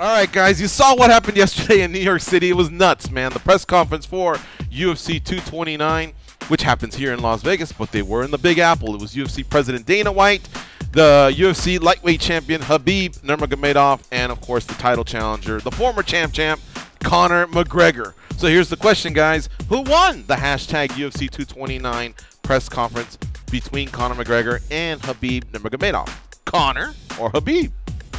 All right, guys, you saw what happened yesterday in New York City. It was nuts, man. The press conference for UFC 229, which happens here in Las Vegas, but they were in the Big Apple. It was UFC President Dana White, the UFC lightweight champion Khabib Nurmagomedov, and, of course, the title challenger, the former champ, Conor McGregor. So here's the question, guys. Who won the hashtag UFC 229 press conference between Conor McGregor and Khabib Nurmagomedov? Conor or Khabib?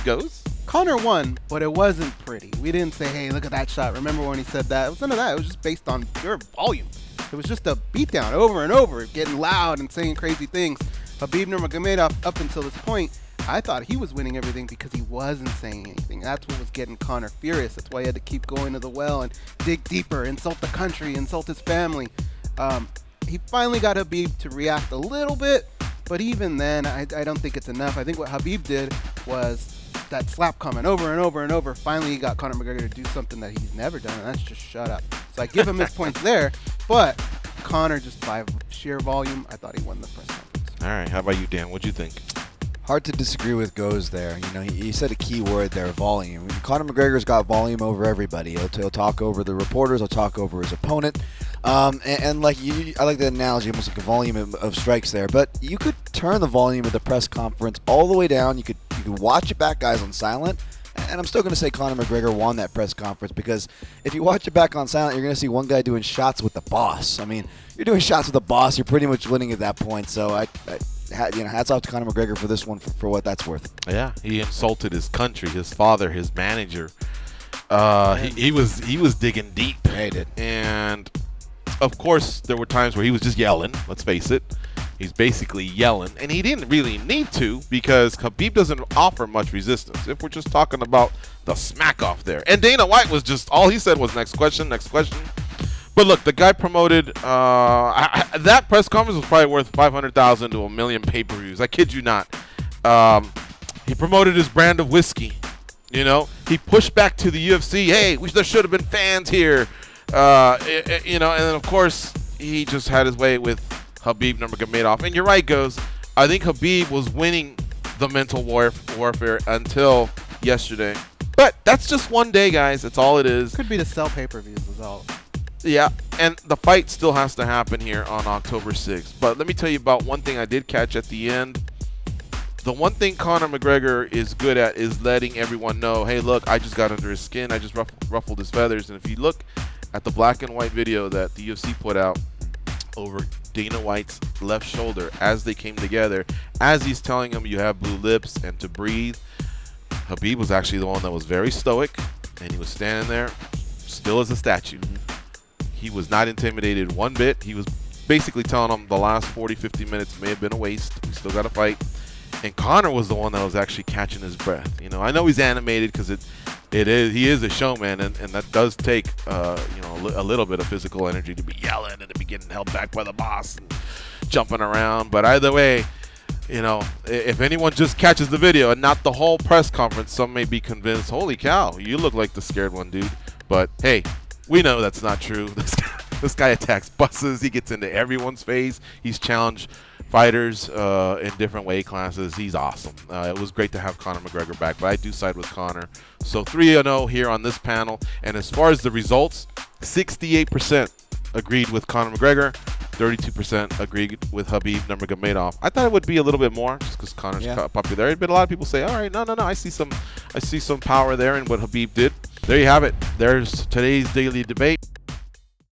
Goes. Conor won, but it wasn't pretty. We didn't say, hey, look at that shot. Remember when he said that? It was none of that. It was just based on pure volume. It was just a beatdown over and over, getting loud and saying crazy things. Khabib Nurmagomedov, up until this point, I thought he was winning everything because he wasn't saying anything. That's what was getting Conor furious. That's why he had to keep going to the well and dig deeper, insult the country, insult his family. He finally got Khabib to react a little bit, but even then, I don't think it's enough. I think what Khabib did was that slap coming over and over and over. Finally, he got Conor McGregor to do something that he's never done, and that's just shut up. So I give him his points there, but Conor, just by sheer volume, I thought he won the press conference. All right, how about you, Dan? What'd you think? Hard to disagree with Goes there. You know, he said a key word there, volume. Conor McGregor's got volume over everybody. He'll talk over the reporters. He'll talk over his opponent. And like I like the analogy, almost like a volume of strikes there. But you could turn the volume of the press conference all the way down. You could watch it back, guys, on silent. And I'm still going to say Conor McGregor won that press conference because if you watch it back on silent, you're going to see one guy doing shots with the boss. I mean, you're doing shots with the boss. You're pretty much winning at that point. So hats off to Conor McGregor for this one, for what that's worth. Yeah, he insulted his country, his father, his manager. He was digging deep. Yeah, he did. And of course, there were times where he was just yelling. Let's face it, he's basically yelling, and he didn't really need to because Khabib doesn't offer much resistance. If we're just talking about the smack off there, and Dana White was just all he said was next question, next question. But look, the guy promoted that press conference was probably worth 500,000 to $1 million pay-per-views. I kid you not. He promoted his brand of whiskey. You know, he pushed back to the UFC. Hey, there should have been fans here. You know, and then of course he just had his way with Khabib Nurmagomedov. And you're right, Goes. I think Khabib was winning the mental warfare until yesterday. But that's just one day, guys. That's all it is. Could be to sell pay-per-views is all. Yeah, and the fight still has to happen here on October 6th. But let me tell you about one thing I did catch at the end. The one thing Conor McGregor is good at is letting everyone know, hey, look, I just got under his skin. I just ruffled his feathers. And if you look at the black and white video that the UFC put out over Dana White's left shoulder as they came together, as he's telling him you have blue lips and to breathe, Khabib was actually the one that was very stoic, and he was standing there still as a statue. He was not intimidated one bit. He was basically telling him the last 40, 50 minutes may have been a waste. We still got to fight. And Conor was the one that was actually catching his breath. You know, I know he's animated because he is a showman, and that does take you know, a little bit of physical energy to be yelling and to be getting held back by the boss and jumping around. But either way, you know, if anyone just catches the video and not the whole press conference, some may be convinced, holy cow, you look like the scared one, dude. But hey, we know that's not true. This guy attacks buses. He gets into everyone's face. He's challenged fighters in different weight classes. He's awesome. It was great to have Conor McGregor back, but I do side with Conor. So 3-0 here on this panel. And as far as the results, 68% agreed with Conor McGregor, 32% agreed with Khabib Nurmagomedov. I thought it would be a little bit more just because Conor's popularity, but a lot of people say, all right, no, I see some power there in what Khabib did. There you have it. There's today's daily debate.